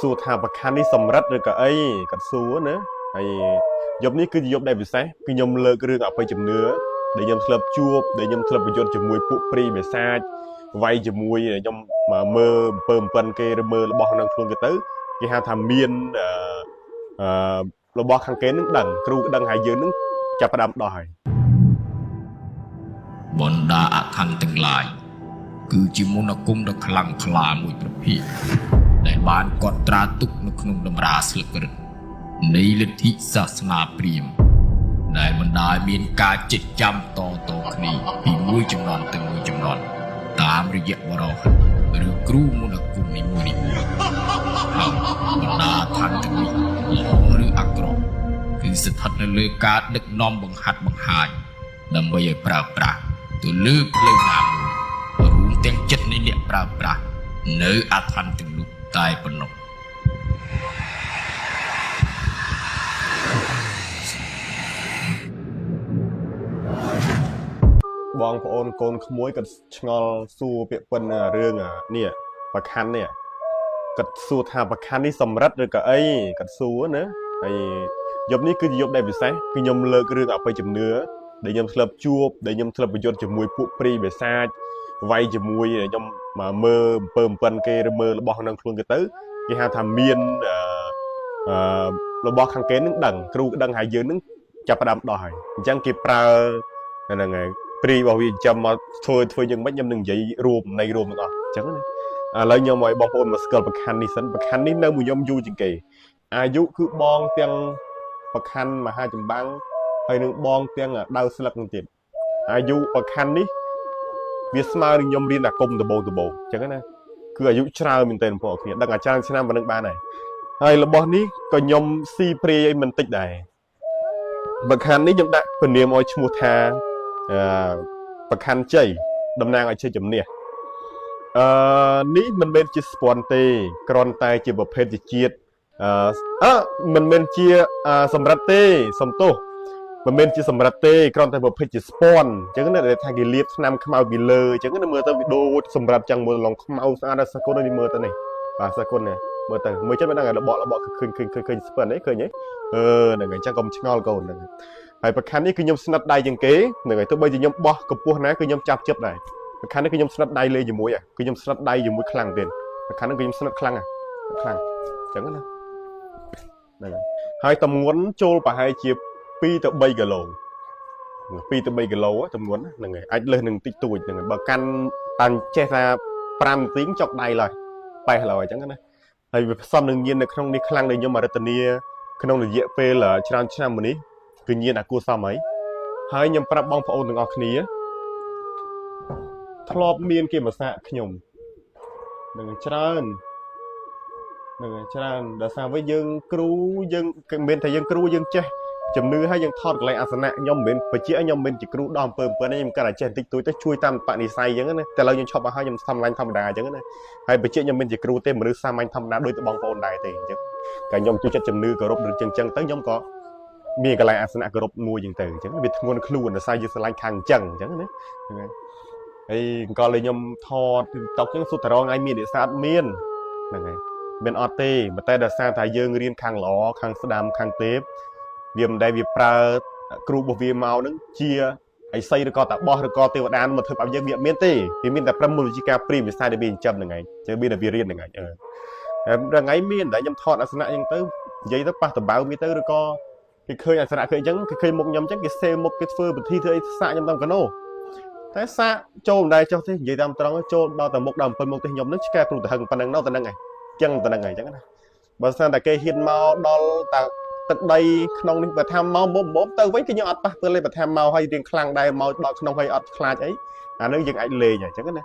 សួរថាប្រខណ្ឌនេះសម្រិតឬក៏អីគាត់សួរណាហើយយប់នេះគឺជាយប់ដែលពិសេសគឺខ្ញុំលើករឿងអបិយជំនឿដែលខ្ញុំធ្លាប់ជួបដែលខ្ញុំធ្លាប់បញ្យល់ជាមួយពួកព្រីបិសាចវាយជាមួយខ្ញុំមើលអំពើអំពិនគេឬមើលរបស់ក្នុងខ្លួនគេទៅគេហៅថាមានរបស់ខាងគេនឹងដឹងគ្រូដឹងហើយយើងនឹងចាប់ផ្ដើមដោះហើយបណ្ដាអធិនទាំងឡាយគឺជាមន្តអាគមដ៏ខ្លាំងក្លាមួយប្រភេទដែលបានកត់ត្រាទុកនៅក្នុងតម្រាស្លឹករឹតនៃលទ្ធិសាសនាព្រាហ្មណ៍ដែលបណ្ដាលមានការចិញ្ចាំតគ្នាពីមួយជំនាន់ទៅមួយជំនាន់តាមរយៈបរិសុទ្ធឬគ្រូមន្តអាគមនីមួយៗហើយបណ្ដាអធិនទាំងនេះល្អឬអាក្រក់គឺស្ថិតនៅលើការដឹកនាំបង្ហាត់បង្ហាញដើម្បីឲ្យប្រើប្រាស់ទៅលើផ្លូវណាមួយរួមទាំងចិត្តនៃអ្នកប្រើប្រាស់នៅអធិនទាំងនោះតែប៉ុណ្ណោះបងប្អូនកូនក្មួយគាត់ឆ្ងល់សួរពាក្យពិនរឿងនេះប្រខណ្ឌនេះគាត់សួរថាប្រខណ្ឌនេះសម្រិតឬក៏អីគាត់សួរណាហើយយប់នេះគឺជាយប់ដែលពិសេសគឺខ្ញុំលើករឿងអបិយជំនឿដែលខ្ញុំធ្លាប់ជួបដែលខ្ញុំធ្លាប់បញ្យល់ជាមួយពួកព្រីបិសាចវាយជាមួយខ្ញុំមើលអំពើអំពិនគេឬមើលរបស់ក្នុងខ្លួនគេទៅគេហៅថាមានរបស់ខាងគេនឹងដឹងគ្រូដឹងហើយយើងនឹងចាប់ផ្ដើមដោះហើយអញ្ចឹងគេប្រើហ្នឹងហើយព្រីរបស់វាចាំមកធ្វើយ៉ាងម៉េចខ្ញុំនឹងនិយាយរួមនៃរួមទាំងអស់អញ្ចឹងណាឥឡូវខ្ញុំឲ្យបងប្អូនមកស្គាល់ប្រខណ្ឌនេះសិនប្រខណ្ឌនេះនៅមួយខ្ញុំយូរជាងគេអាយុគឺបងទាំងប្រខណ្ឌមហាចម្បាំងហើយនឹងបងទាំងដៅស្លឹកនឹងទៀតអាយុប្រខណ្ឌនេះវាស្មើនឹងខ្ញុំរៀនអាគមដំបូងអញ្ចឹងណាគឺអាយុច្រើនមែនទែនបងប្អូនគ្នាដឹងអាច្រើនឆ្នាំប៉ុណ្្នឹងបានហើយរបស់នេះក៏ខ្ញុំស៊ីព្រាយឲ្យមិនតិចដែរប្រខណ្ឌនេះខ្ញុំដាក់ពនាមឲ្យឈ្មោះថាប្រខណ្ឌជ័យតំណាងឲ្យជ័យជំនះនេះមិនមែនជាស្ពាន់ទេគ្រាន់តែជាប្រភេទជាតិមិនមែនជាសម្រិតទេសំទោសមិនមែនជាសម្រិតទេគ្រាន់តែប្រភេទជាស្ពាន់អញ្ចឹងណាដែលថាគេលាបថ្នាំខ្មៅពីលើអញ្ចឹងណាមើលទៅវាដូចសម្រិតចឹងមើលឡងខ្មៅស្អាតសកុននេះមើលទៅនេះបាទសកុននេះមើលទៅមើលចិត្តមិនដឹងរបកឃើញស្ពាន់នេះឃើញទេហ្នឹងហើយអញ្ចឹងកុំឆ្ងល់កូនហ្នឹងហើយប្រខណ្ឌនេះគឺខ្ញុំស្និទ្ធដៃជាងគេហ្នឹងហើយទោះបីជាខ្ញុំបោះកម្ពស់ណាគឺខ្ញុំចាប់ជិបដែរប្រខណ្ឌនេះគឺខ្ញុំស្និទ្ធដៃលេជាមួយគឺខ្ញុំស្និទ្ធដៃជាមួយខ្លាំងទៀតប្រខណ្ឌនេះគឺខ្ញុំស្និទ្ធខ្លាំងអញ្ចឹងណាហ្នឹងហើយតម្ងន់ចូលប្រហែលជា2ទៅ3គីឡូ2ទៅ3គីឡូតម្ងន់ហ្នឹងហើយអាចលើសនឹងតិចតួចហ្នឹងហើយបើកាន់តាំងចេះថា5នាទីចុកដៃឡើយប៉េះឡើយអញ្ចឹងណាហើយវាផ្សំនឹងញៀននៅក្នុងនេះខ្លាំងដែលខ្ញុំអរិទ្ធនាក្នុងរយៈពេលច្រើនឆ្នាំមកនេះគឺញៀនអាគួសមហើយខ្ញុំប្រាប់បងប្អូនទាំងអស់គ្នាធ្លាប់មានគេមកសាកខ្ញុំនឹងច្រើនដល់សារវិញយើងគ្រូយើងមិនថាយើងគ្រូយើងចេះជំនឿហើយយើងថតកន្លែងអាសនៈខ្ញុំមិនមែនបជាខ្ញុំមិនជាគ្រូដោះអំពើអំពិនទេខ្ញុំគាត់តែចេះបន្តិចតួចទៅជួយតាមបនិស័យអញ្ចឹងណាតែឥឡូវខ្ញុំឈប់មកហើយខ្ញុំធម្មតាអញ្ចឹងណាហើយបជាខ្ញុំមិនជាគ្រូទេមនុស្សសាមញ្ញធម្មតាដូចតែបងប្អូនដែរទេអញ្ចឹងតែខ្ញុំជួយចិត្តជំនឿគោរពឬចឹងទៅខ្ញុំក៏មានកន្លែងអាសនៈគោរពមួយអញ្ចឹងទៅអញ្ចឹងវាធ្ងន់ខ្លួនដោយសារយើងស្រឡាញ់ខាងអញ្ចឹងណាហ្នឹងហើយអង្គលខ្ញុំថត TikTok អញ្ចឹងសុទ្ធតែរងថ្ងៃមាននិស្សិតមានហ្នឹងហើយមានអត់ទេតែដោយសារថាយើងរៀនខាងល្អខាងស្ដាំខាងទេពវាមិនដែលវាប្រើគ្រូរបស់វាមកហ្នឹងជាអីសីឬក៏តាបោះឬក៏ទេវតាមកធ្វើឲ្យយើងវាមានទេវាមានតែប្រឹមមូលវិជ្ជាព្រីវិស័យដែលវាចិញ្ចឹមហ្នឹងឯងជឿមានតែវារៀនហ្នឹងឯងថ្ងៃមានតែខ្ញុំថតអាសនៈអញ្ចឹងទៅនិយាយទៅប៉ះតបៅវាទៅឬក៏គេឃើញអាសនៈឃើញអញ្ចឹងគេឃើញមុខខ្ញុំអញ្ចឹងគេសេមុខគេធ្វើពិធីធ្វើអីសាកខ្ញុំតាមកាណូតែសាកចូលមិនដែរចុះទេនិយាយតាមត្រង់ចូលដល់តែមុខដល់7មុខទេខ្ញុំនឹងឆ្កែគ្រូទៅហឹងប៉ុណ្ណឹងទៅហ្នឹងឯងចឹងទៅហ្នឹងឯងចឹងណាបើស្មានតែគេហ៊ានមកដល់តែទឹកដីក្នុងនេះបើថាមកមុំទៅវិញគឺខ្ញុំអត់ប៉ះទល់ទេបើថាមកឲ្យរៀងខ្លាំងដែរមកដល់ក្នុងហើយអត់ខ្លាចអីអានឹងយើងអាចលេងអញ្ចឹងណា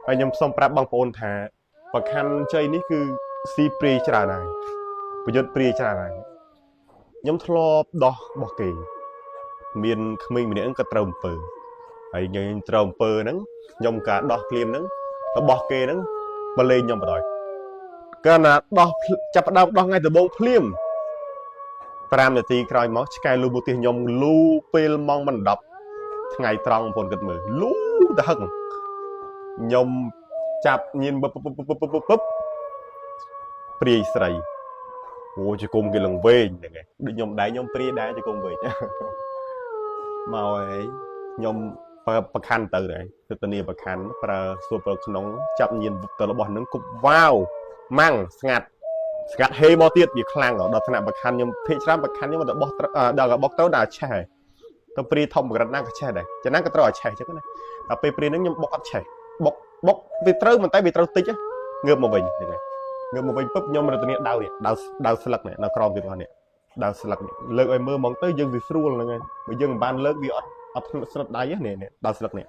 ហើយខ្ញុំសូមប្រាប់បងប្អូនថាប្រខណ្ឌជ័យនេះគឺស៊ីព្រីច្រើនហើយប្រយុទ្ធព្រីច្រើនហើយខ្ញុំធ្លាប់ដោះរបស់គេមានក្មេងម្នាក់ហ្នឹងក៏ត្រូវអំពើហើយខ្ញុំត្រូវអំពើហ្នឹងខ្ញុំការដោះភ្លាមហ្នឹងរបស់គេហ្នឹងមកលេងខ្ញុំបណ្ដោយកាលណាដោះចាប់ផ្ដើមដោះថ្ងៃដំបូងភ្លាម5នាទីក្រោយមកឆ្កែលូមកទីខ្ញុំលូពេលម៉ោងមិន10ថ្ងៃត្រង់បងប្អូនគិតមើលលូទៅហឹងខ្ញុំចាប់ញៀនពឹប ព្រាយស្រីអូជង្គង់គេលងវែងហ្នឹងឯងដូចខ្ញុំដែរខ្ញុំព្រាយដែរជង្គង់វែងមកហើយខ្ញុំប្រខណ្ឌទៅដែរទិដ្ឋានីប្រខណ្ឌប្រើសួរប្រើក្នុងចាប់ញៀនទៅរបស់នឹងគប់វ៉ាវម៉ាំងស្ងាត់ហេមកទៀតវាខ្លាំងដល់ថ្នាក់ប្រខណ្ឌខ្ញុំភេកច្រើនប្រខណ្ឌខ្ញុំទៅបោះដល់បោះទៅដល់ឆេះហើយទៅព្រាយធំកម្រិតណាក៏ឆេះដែរចំណាំក៏ត្រូវឲ្យឆេះចឹងណាដល់ពេលព្រាយហ្នឹងខ្ញុំបុកអត់ឆេះបុកវាត្រូវប៉ុន្តែវាត្រូវតិចងើបមកវិញហ្នឹងហើយងើបមកវិញពុបខ្ញុំរត់ទៅនេះដៅស្លឹកនេះនៅក្រោមវារបស់នេះដៅស្លឹកនេះលើកឲ្យមើលហ្មងទៅយើងវាស្រួលហ្នឹងហើយបើយើងមិនបានលើកវាអត់ស្និទ្ធដៃនេះដៅស្លឹកនេះ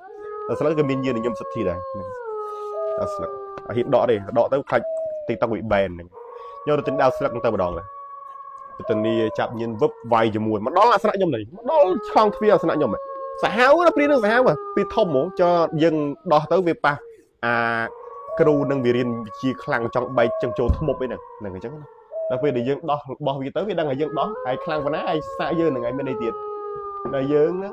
ដៅស្លឹកក៏មានយាននិយមសិទ្ធិដែរដៅស្លឹកឲ្យហ៊ានដកទេដកទៅខ្លាច់ទីតុកវាបែនហ្នឹងខ្ញុំរត់ទៅដៅស្លឹកទៅម្ដងទៅទៅនីចាប់ញៀនវឹបវាយជាមួយមកដល់អាសនៈខ្ញុំនេះមកដល់ឆ្លងទ្វារអាសនៈខ្ញុំសាហាវណាព្រានឹងសាហាវពីធំហ្មងចោយើងដោះទៅវាប៉ះអាគ្រូនឹងវារៀនវិជាខ្លាំងចង់បែកចឹងចូលធ្មប់អីហ្នឹងអញ្ចឹងណាដល់ពេលដែលយើងដោះរបស់វាទៅវាដឹងថាយើងដោះហើយខ្លាំងប៉ុណ្ណាហើយសាក់យើងហ្នឹងហើយមានអីទៀតដល់យើងហ្នឹ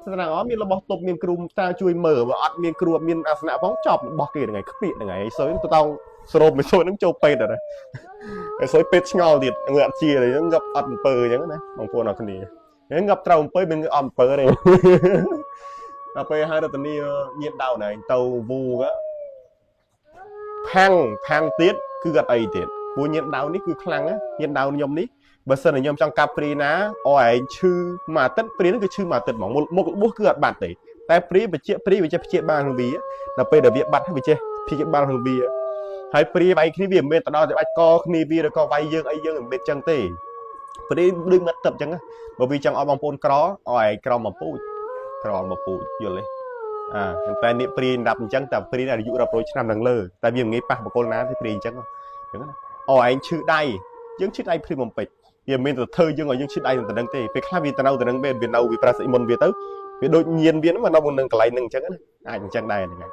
ងស្នាអត់មានរបស់ទប់មានគ្រូតាជួយមើលបើអត់មានគ្រូអត់មានអាសនៈផងចប់របស់គេហ្នឹងហើយខ្ពាកហ្នឹងហើយសុយទៅតោងស្រូបមិនសុយហ្នឹងចូលពេទ្យដែរហើយសុយពេទ្យឆ្ងល់ទៀតងើបជាហ្នឹងងាប់អត់អំពើអញ្ចឹងណាបងប្អូនអរគ្នាហ្នឹងងាប់ត្រូវអំពើមានអត់អំពើទេដល់ពេលហើយរតនីញៀនដៅហ្នឹងទៅវូក៏ផាំងទៀតគឺអត់អីទៀតព្រោះញៀនដៅនេះគឺខ្លាំងណាញៀនដៅខ្ញុំនេះបើសិនតែខ្ញុំចង់កាប់ព្រីណាអូឯងឈឺមួយអាទិត្យព្រីហ្នឹងគឺឈឺមួយអាទិត្យហ្មងមុខរបួសគឺអត់បាត់ទេតែព្រីវាចេះព្យាបាលនឹងវាដល់ពេលដែលវាបាត់ហើយវាចេះព្យាបាលនឹងវាហើយព្រីវាយគ្នាវាមិនមែនទៅដល់តែបាច់កគ្នាវាឬក៏វាយយើងអីយើងមិនមែនចឹងទេព្រីដូចមាត់ទឹកចឹងបើវាចង់ឲ្យបងប្អូនក្រអូឯងក្រមកពូជយល់ទេតែនេះព្រីរាប់អញ្ចឹងតែព្រីអាយុរាប់រយឆ្នាំដល់លើតែវាមិនងាយប៉ះបកលណាទេព្រីអញ្ចឹងណាអូឯងឈឺដៃយើងឈឺដៃព្រីបំពេចវាមិនមែនទៅធ្វើយើងឲ្យយើងឈឺដៃទៅនឹងទេពេលខ្លះវាទៅនឹងវានៅវាប្រាសអ៊ីមុនវាទៅវាដូចញៀនវាមកនៅនឹងកន្លែងហ្នឹងអញ្ចឹងណាអាចអញ្ចឹងដែរហ្នឹង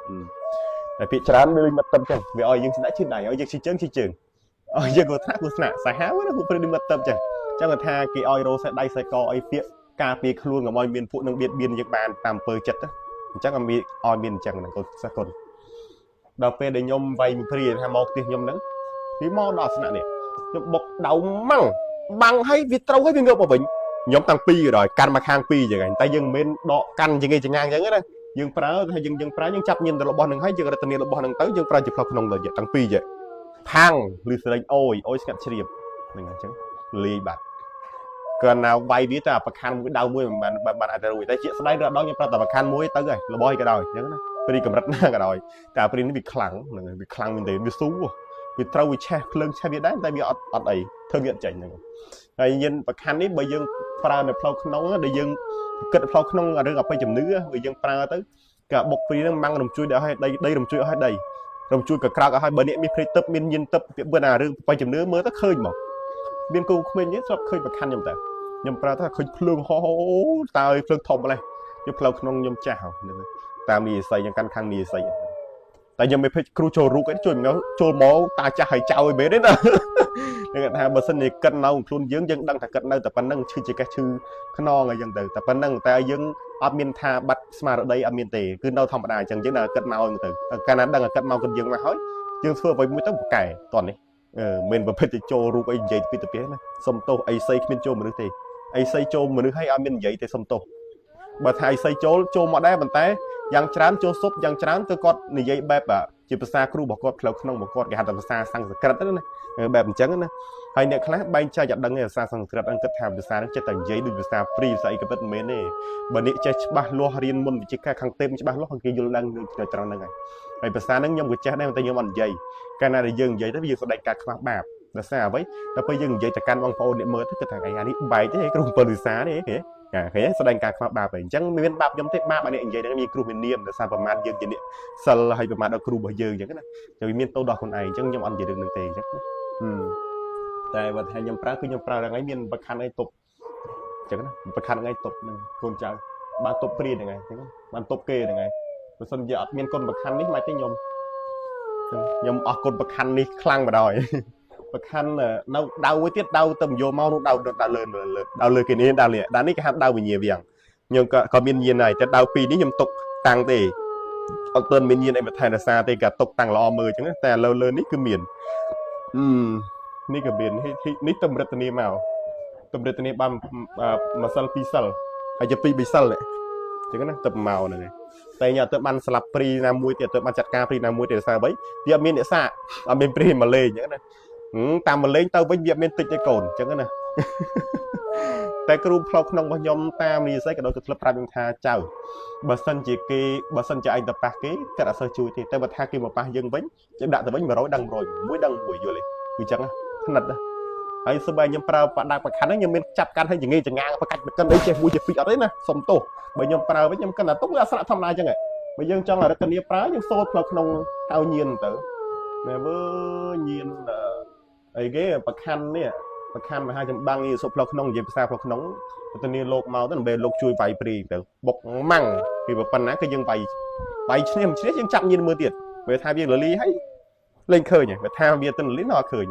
ហើយតែពាក្យច្រើនវាដូចមកទឹកអញ្ចឹងវាឲ្យយើងឈឺដៃឲ្យយើងឈឺជើងឲ្យយើងក៏ថ្នាក់សាហាវណាពួកព្រីដូចមកទឹកអញ្ចឹងថាគេឲ្យរោសេដៃសេកអីពាក្យការពារខ្លួនកុំឲ្យមានពួកនឹងបៀតបៀនយើងបានតាមអំពើចិត្តអញ្ចឹងឲ្យមានអញ្ចឹងហ្នឹងកូនសិស្សកូនដល់ពេលដែលខ្ញុំវាយមួយព្រាថាមកផ្ទះខ្ញុំហ្នឹងវាមកដល់ស្នាក់នេះខ្ញុំបុកដៅម៉ាំងបាំងឲ្យវាត្រូវឲ្យវាងើបមកវិញខ្ញុំតាំងពីរដល់កាន់មកខាងពីរចឹងហ្នឹងតែយើងមិនមែនដកកាន់ជាងចងាងចឹងណាយើងប្រើថាយើងប្រើយើងចាប់ញៀនទៅរបស់ហ្នឹងហើយយើងរត់ទៅញៀនរបស់ហ្នឹងទៅយើងប្រើជាផ្លូវក្នុងទៅតាំងពីរចឹងផាំងឬស្រេចអូយស្ងាត់ជ្រាបហ្នឹងអញ្ចឹងលាយបាត់គាត់ណាវាយវាទៅប្រខណ្ឌមួយដៅមួយមិនបានអត់ទៅរួចតែជាស្ដែងរដល់ខ្ញុំប្រាប់តែប្រខណ្ឌមួយទៅហើយរបស់ឯក៏ដោយអញ្ចឹងណាព្រីកម្រិតណាក៏ដោយតែព្រីនេះវាខ្លាំងហ្នឹងវាខ្លាំងមែនទេវាស៊ូវាត្រូវវាឆេះភ្លើងឆេះវាដែរតែវាអត់អីធ្វើវាអត់ចាញ់ហ្នឹងហើយញៀនប្រខណ្ឌនេះបើយើងប្រើនៅផ្លូវក្នុងដែលយើងគិតផ្លូវក្នុងរឿងអបិយជំនឿបើយើងប្រើទៅក៏បុកព្រីហ្នឹងម៉ាំងរំជួយដល់ឲ្យដីរំជួយឲ្យដីរំជួយកក្រោកឲ្យបើអ្នកមានព្រីទឹកមានញៀនទឹកវាបើណារឿងអបិយជំនឿមើលទៅឃើញមកមានគូក្មេងនេះស្រាប់ឃើញប្រខណ្ឌខ្ញុំតែខ្ញុំប្រើថាឃើញភ្លើងហោតើភ្លើងធំម្លេះខ្ញុំផ្លូវក្នុងខ្ញុំចាស់ហ្នឹងតាមនីស័យខ្ញុំកាន់ខាងនីស័យតែខ្ញុំមិនភ័យគ្រូចូលរូបអីជួយចូលមកតាចាស់ហើយចៅអីមែនទេណាគេថាបើសិនជាកិននៅខ្លួនយើងដឹងថាកិននៅតែប៉ុណ្្នឹងឈឺជាកេះឈឺខ្នងអីចឹងទៅតែប៉ុណ្្នឹងតែយើងអត់មានថាបាត់ស្មារតីអត់មានទេគឺនៅធម្មតាអញ្ចឹងយើងនៅកិនមកទៅកាលណាដឹងថាកិនមកកិនយើងមកហើយយើងធ្វើអ្វីមួយទៅប្រកែតោះនេះមិនប្រភេទទៅចូលរូបអីនិយាយពីទៅណាសុំទោសអីស័យគ្មានចូលមនុស្សទេអីស័យចូលមនុស្សហើយអត់មាននិយាយទេសុំទោសបើថាអីស័យចូលមកដែរប៉ុន្តែយ៉ាងច្រើនចូលសុបយ៉ាងច្រើនគឺគាត់និយាយបែបជាភាសាគ្រូរបស់គាត់ផ្លូវក្នុងរបស់គាត់គេហៅថាភាសាសំស្ក្រឹតណាបែបអញ្ចឹងណាហើយអ្នកខ្លះបែងចែកអត់ដឹងទេភាសាសំស្ក្រឹតហ្នឹងគិតថាភាសាហ្នឹងចិត្តតែនិយាយដូចភាសាព្រីភាសាអីក៏ពិតមិនមែនទេបើអ្នកចេះច្បាស់លាស់រៀនមុនវិជ្ជាការខាងទេពច្បាស់លាស់គេយល់ដឹងនៅត្រង់ហ្នឹងហើយភាសាហ្នឹងខ្ញុំក៏ចេះដែរតែខ្ញុំអត់និយាយកាលណាដែលយើងនិយាយទៅយើងស្ដែងការខ្វះបាបដោយសារអ្វីដល់ពេលយើងនិយាយទៅកាន់បងប្អូនអ្នកមើលទៅគិតថាអានេះបែកទេគ្រូ7ភាសាទេគេស្ដែងការខ្វះបាបហើយអញ្ចឹងមានបាបខ្ញុំទេបាបអានេះនិយាយហ្នឹងមានគ្រូមាននាមដោយសារប្រមាណយើងជាអ្នកសិលហើយប្រមាណដល់គ្រូរបស់យើងអញ្ចឹងណាតែវាមានទោសដល់ខ្លួនឯងអញ្ចឹងខ្ញុំអត់និយាយរឿងហ្នឹងទេអញ្ចឹងតែបើថាខ្ញុំប្រើគឺខ្ញុំប្រើហ្នឹងឯងមានប្រខណ្ឌឯងទប់អញ្ចឹងណាប្រខណ្ឌឯងទប់ហ្នឹងកូនចៅបានទប់ព្រាហ្នឹងឯងអញ្ចឹងបានទប់គេហ្នឹងឯងបើសិនជាអត់មានកូនប្រខណ្ឌនេះមិនទេខ្ញុំអស់កូនប្រខណ្ឌនេះខ្លាំងបណ្ដោយប្រខណ្ឌនៅដៅមួយទៀតដៅទៅយកមកនោះដៅលើគេនេះដៅនេះគេហៅដៅវិញ្ញាវាំងខ្ញុំក៏មានញៀនហើយតែដៅពីរនេះខ្ញុំទុកតាំងទេអត់ទាន់មានញៀនអីបន្ថែមរសារទេក៏ទុកតាំងល្អមើលអញ្ចឹងតែលើនេះគឺមាន នេះក៏មាននេះតម្រិតនីមកតម្រិតនីបានម្សិល2សិលហើយជា2សិលនេះអញ្ចឹងណាទៅមកហ្នឹងតែញ៉ាំទៅបានស្លាប់ព្រីណាមួយទៀតទៅបានចាត់ការព្រីណាមួយទៀតសារអ្វីវាអត់មានអ្នកសាអត់មានព្រីមកលេងអញ្ចឹងណាតាមមកលេងទៅវិញវាអត់មានតិចទេកូនអញ្ចឹងណាតែគ្រូផ្លូវក្នុងរបស់ខ្ញុំតាមនេះស្អីក៏ដូចធ្លាប់ប្រាប់ខ្ញុំថាចៅបើសិនជាឯងទៅប៉ះគេគាត់អត់សូវជួយទេតែបើថាគេមកប៉ះយើងវិញយើងដាក់ទៅវិញ100ដឹង100មួយដឹងមួយយល់ទេគឺអញ្ចឹងថ្និតណាហើយសូម្បីខ្ញុំប្រើបដាក់ប្រខាន់ហ្នឹងខ្ញុំមានចាប់កាន់ឲ្យចងាយចងាប្រកាច់ប្រកិនអីចេះមួយចេះពីរអត់ទេណាសុំទោសបើខ្ញុំប្រើវិញខ្ញុំគិតថាទុកវាអសរធម្មតាអញ្ចឹងហ៎បើយើងចង់រកធានាប្រើយើងសូត្រផ្លូវក្នុងហៅញៀនទៅណែវើញៀនអីគេប្រខាន់នេះប្រខាន់មហាចម្បាំងនេះសូត្រផ្លូវក្នុងនិយាយភាសាផ្លូវក្នុងធានាលោកមកទៅដើម្បីលោកជួយវាយព្រីទៅបុកម៉ាំងពីប៉ុណ្ណាគឺយើងវាយឈ្នះយើងចាប់ញៀនមើលទៀតពេលថាវាលលីហើយលេងឃើញបើថាវាទៅលលីនៅអត់ឃើញ